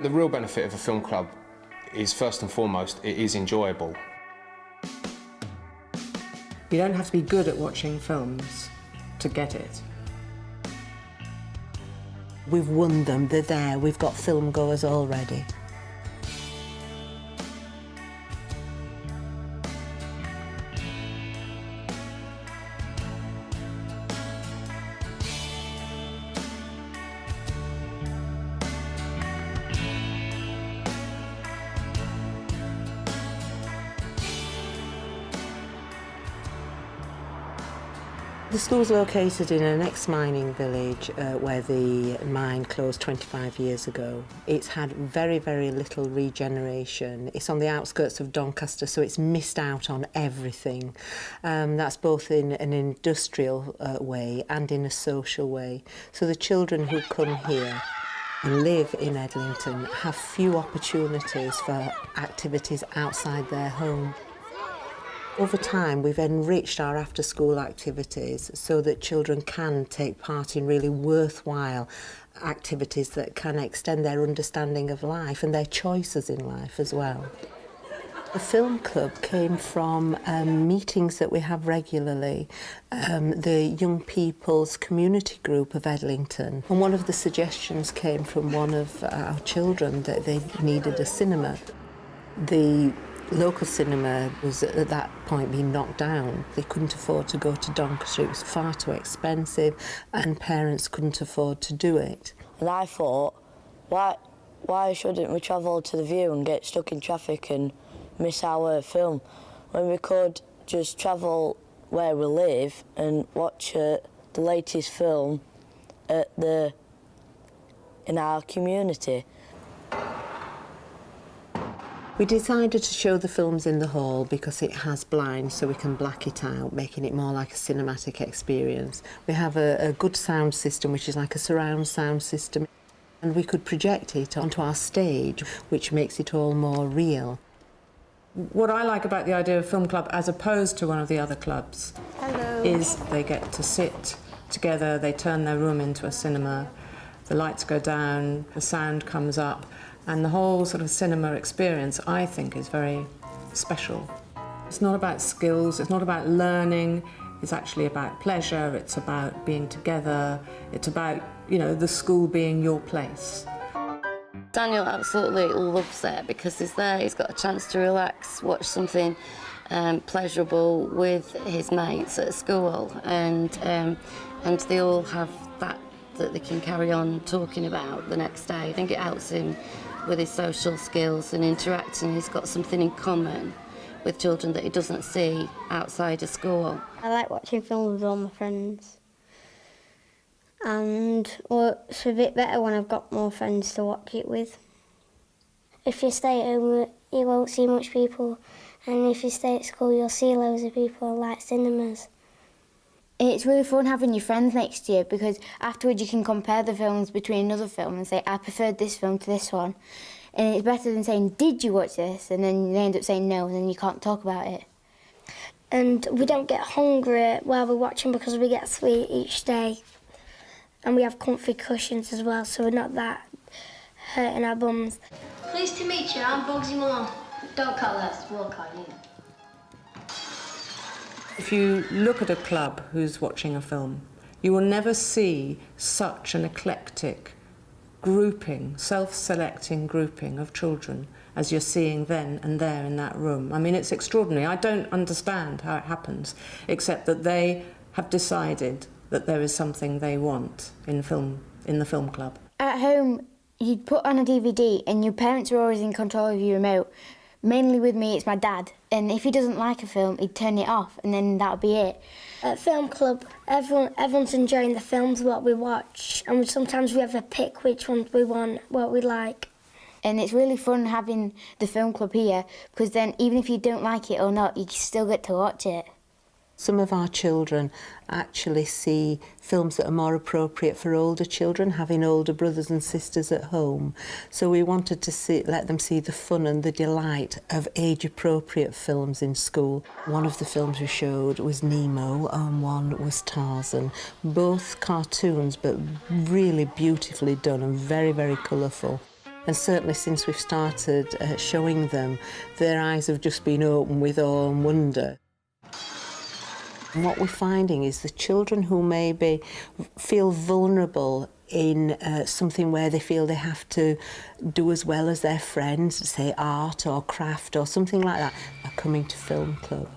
The real benefit of a film club is, first and foremost, it is enjoyable. You don't have to be good at watching films to get it. We've won them, they're there, we've got film goers already. The school's located in an ex-mining village where the mine closed 25 years ago. It's had very, very little regeneration. It's on the outskirts of Doncaster, so it's missed out on everything. That's both in an industrial way and in a social way. So the children who come here and live in Edlington have few opportunities for activities outside their home. Over time, we've enriched our after-school activities so that children can take part in really worthwhile activities that can extend their understanding of life and their choices in life as well. The film club came from meetings that we have regularly, the Young People's Community Group of Edlington. And one of the suggestions came from one of our children that they needed a cinema. The local cinema was at that point being knocked down. They couldn't afford to go to Doncaster, it was far too expensive and parents couldn't afford to do it. And I thought, why shouldn't we travel to the View and get stuck in traffic and miss our film when we could just travel where we live and watch the latest film in our community. We decided to show the films in the hall because it has blinds, so we can black it out, making it more like a cinematic experience. We have a good sound system, which is like a surround sound system, and we could project it onto our stage, which makes it all more real. What I like about the idea of film club, as opposed to one of the other clubs, is they get to sit together, they turn their room into a cinema, the lights go down, the sound comes up, and the whole sort of cinema experience, I think, is very special. It's not about skills, it's not about learning, it's actually about pleasure, it's about being together, it's about, you know, the school being your place. Daniel absolutely loves it because he's there, he's got a chance to relax, watch something pleasurable with his mates at school, and they all have that they can carry on talking about the next day. I think it helps him with his social skills and interacting. He's got something in common with children that he doesn't see outside of school. I like watching films with all my friends. And it's a bit better when I've got more friends to watch it with. If you stay at home, you won't see much people. And if you stay at school, you'll see loads of people like cinemas. It's really fun having your friends next to you because afterwards you can compare the films between another film and say, I preferred this film to this one. And it's better than saying, did you watch this? And then they end up saying no, and then you can't talk about it. And we don't get hungry while we're watching because we get to eat each day. And we have comfy cushions as well, so we're not that hurting our bums. Pleased to meet you, I'm Bugsy Malone. Don't call us, we'll call you. If you look at a club who's watching a film, you will never see such an eclectic grouping, self-selecting grouping of children as you're seeing then and there in that room. I mean, it's extraordinary. I don't understand how it happens, except that they have decided that there is something they want in the film club. At home, you'd put on a DVD and your parents are always in control of your remote. Mainly with me, it's my dad, and if he doesn't like a film, he'd turn it off, and then that'll be it. At film club, everyone's enjoying the films, what we watch, and sometimes we have to pick which ones we want, what we like. And it's really fun having the film club here, because then even if you don't like it or not, you still get to watch it. Some of our children actually see films that are more appropriate for older children, having older brothers and sisters at home. So we wanted to let them see the fun and the delight of age-appropriate films in school. One of the films we showed was Nemo and one was Tarzan. Both cartoons, but really beautifully done and very, very colourful. And certainly since we've started showing them, their eyes have just been opened with awe and wonder. And what we're finding is the children who maybe feel vulnerable in something where they feel they have to do as well as their friends, say art or craft or something like that, are coming to film club.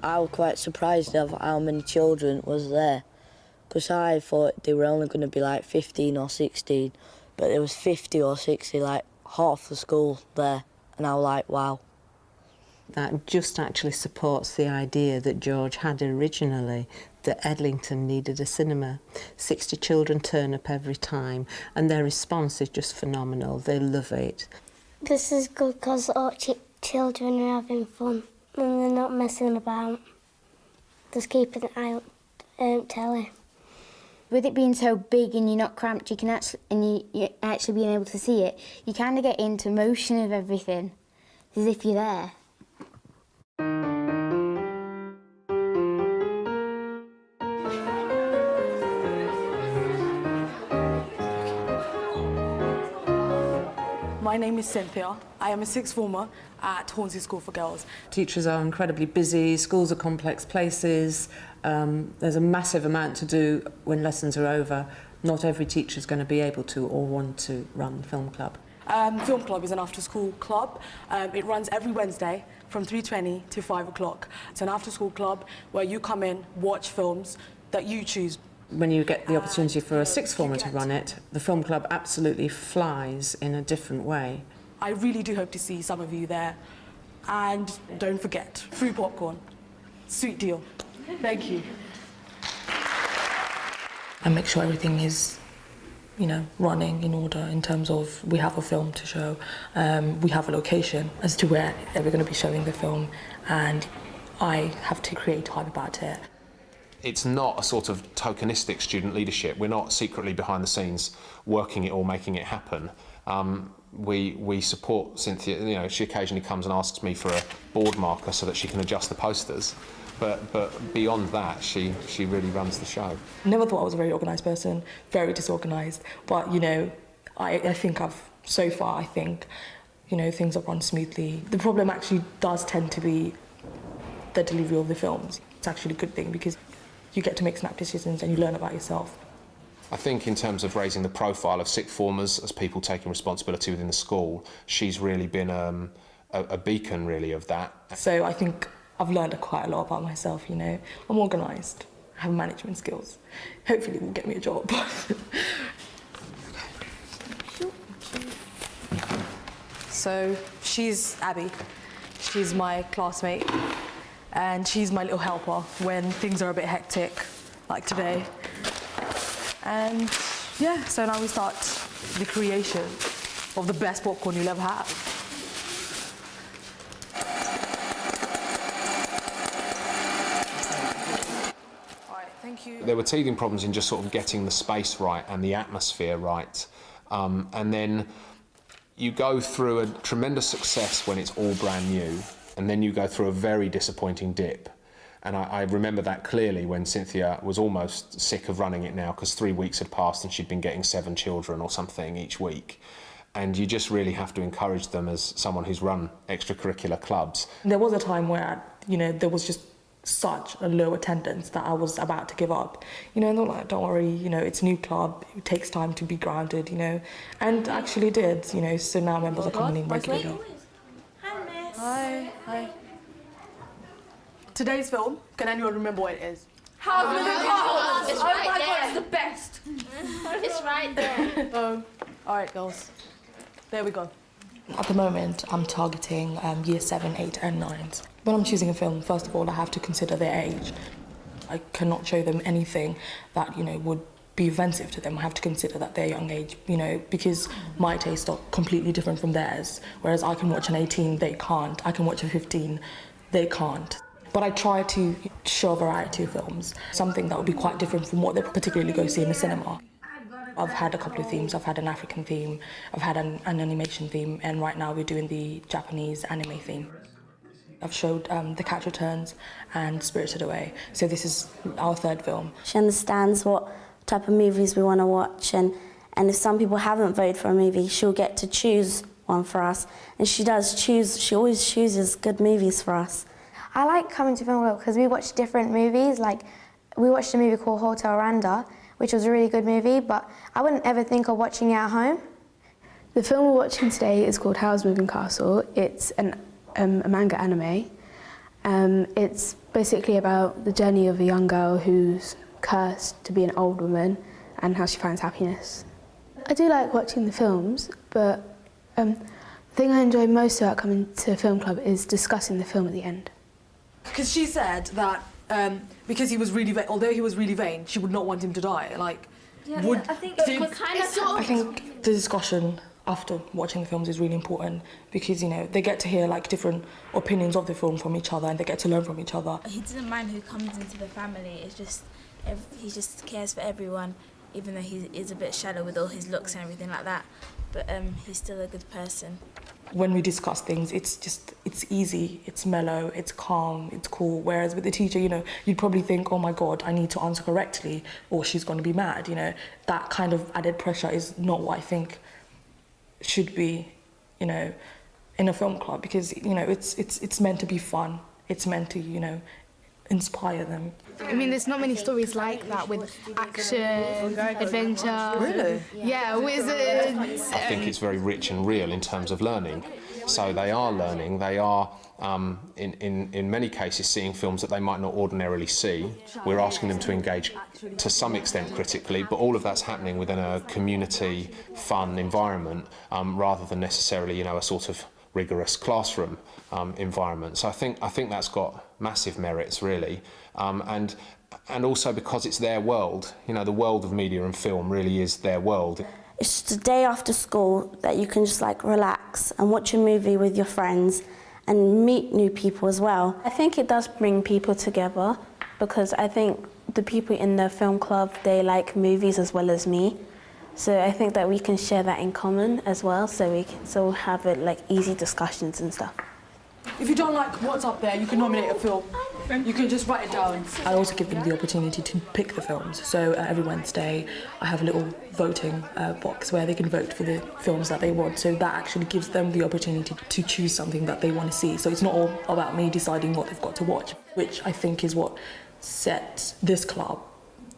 I was quite surprised of how many children was there, because I thought they were only going to be like 15 or 16, but there was 50 or 60, like half the school there, and I was like, wow. That just actually supports the idea that George had originally, that Edlington needed a cinema. 60 children turn up every time, and their response is just phenomenal. They love it. This is good because all children are having fun and they're not messing about. Just keeping an eye on telly. With it being so big and you're not cramped, you can you actually being able to see it, you kind of get into motion of everything, as if you're there. My name is Cynthia. I am a sixth former at Hornsey School for Girls. Teachers are incredibly busy, schools are complex places, there's a massive amount to do when lessons are over. Not every teacher is going to be able to or want to run film club. Film club is an after-school club. It runs every Wednesday from 3:20 to 5 o'clock. It's an after-school club where you come in, watch films that you choose. When you get the opportunity for a sixth former to run it, the film club absolutely flies in a different way. I really do hope to see some of you there. And don't forget, free popcorn. Sweet deal. Thank you. And make sure everything is, running in order in terms of we have a film to show, we have a location as to where we're going to be showing the film, and I have to create hype about it. It's not a sort of tokenistic student leadership. We're not secretly behind the scenes working it or making it happen. We support Cynthia. She occasionally comes and asks me for a board marker so that she can adjust the posters. But beyond that, she really runs the show. Never thought I was a very organised person, very disorganised. But I think so far things have run smoothly. The problem actually does tend to be the delivery of the films. It's actually a good thing because you get to make snap decisions and you learn about yourself. I think in terms of raising the profile of sixth formers as people taking responsibility within the school, she's really been a beacon really of that. So I think I've learned quite a lot about myself, I'm organised, I have management skills. Hopefully it will get me a job. So she's Abby. She's my classmate. And she's my little helper when things are a bit hectic, like today. And yeah, so now we start the creation of the best popcorn you'll ever have. All right, thank you. There were teething problems in just sort of getting the space right and the atmosphere right. And then you go through a tremendous success when it's all brand new. And then you go through a very disappointing dip. And I remember that clearly when Cynthia was almost sick of running it now because 3 weeks had passed and she'd been getting 7 children or something each week. And you just really have to encourage them as someone who's run extracurricular clubs. There was a time where, there was just such a low attendance that I was about to give up. And they're like, don't worry, it's a new club, it takes time to be grounded, and actually did, so now members are coming in regularly. Hi. Today's film, can anyone remember what it is? House of the Cards! It's right there. God, it's the best. It's right there. All right, girls. There we go. At the moment, I'm targeting year 7, 8 and 9s. When I'm choosing a film, first of all, I have to consider their age. I cannot show them anything that, would be offensive to them. I have to consider that their young age, because my tastes are completely different from theirs. Whereas I can watch an 18, they can't. I can watch a 15, they can't. But I try to show a variety of films, something that would be quite different from what they particularly go see in the cinema. I've had a couple of themes. I've had an African theme, I've had an animation theme, and right now we're doing the Japanese anime theme. I've showed The Cat Returns and Spirited Away, so this is our third film. She understands what type of movies we want to watch, and And if some people haven't voted for a movie, she'll get to choose one for us. And she always chooses good movies for us. I like coming to Film Club because we watch different movies. Like, we watched a movie called Hotel Rwanda, which was a really good movie, but I wouldn't ever think of watching it at home. The film we're watching today is called Howl's Moving Castle. It's a manga anime. It's basically about the journey of a young girl who's cursed to be an old woman and how she finds happiness. I do like watching the films, but the thing I enjoy most about coming to Film Club is discussing the film at the end. Because she said that because he was really vain, although he was really vain, she would not want him to die. Like, I think it was kind of. I think the discussion after watching the films is really important because, you know, they get to hear like different opinions of the film from each other and they get to learn from each other. He doesn't mind who comes into the family. It's just he just cares for everyone, even though he is a bit shallow with all his looks and everything like that. But he's still a good person. When we discuss things, it's easy, it's mellow, it's calm, it's cool. Whereas with the teacher, you know, you'd probably think, oh my God, I need to answer correctly or she's going to be mad, you know. That kind of added pressure is not what I think should be, you know, in a film club because, you know, it's meant to be fun. It's meant to, you know, inspire them. I mean, there's not many stories like that with action, adventure. Really? Yeah, wizards. I think it's very rich and real in terms of learning. So they are learning, they are, in many cases, seeing films that they might not ordinarily see. We're asking them to engage to some extent critically, but all of that's happening within a community, fun environment, rather than necessarily, you know, a sort of rigorous classroom environment. So I think that's got massive merits, really, and also because it's their world. You know, the world of media and film really is their world. It's just a day after school that you can just like relax and watch a movie with your friends and meet new people as well. I think it does bring people together because I think the people in the film club, they like movies as well as me. So I think that we can share that in common as well, so we can still have it like easy discussions and stuff. If you don't like what's up there, you can nominate a film. You can just write it down. I also give them the opportunity to pick the films. So every Wednesday, I have a little voting box where they can vote for the films that they want. So that actually gives them the opportunity to choose something that they want to see. So it's not all about me deciding what they've got to watch, which I think is what sets this club,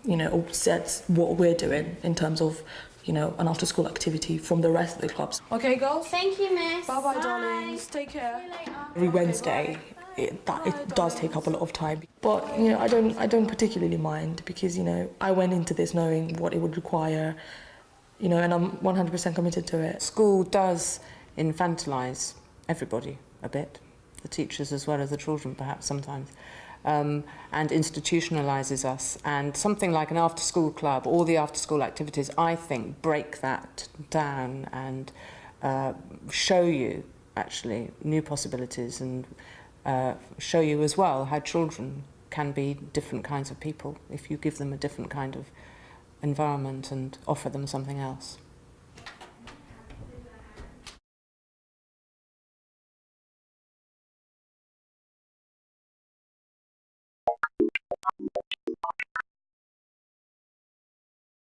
you know, or sets what we're doing in terms of, you know, an after-school activity from the rest of the clubs. Okay, girls? Thank you, miss. Bye-bye, darlings. Take care. Every Wednesday, it does take up a lot of time. But, you know, I don't particularly mind because, you know, I went into this knowing what it would require, you know, and I'm 100% committed to it. School does infantilise everybody a bit, the teachers as well as the children perhaps sometimes. And institutionalises us, and something like an after-school club, all the after-school activities, I think, break that down and show you actually new possibilities and show you as well how children can be different kinds of people if you give them a different kind of environment and offer them something else.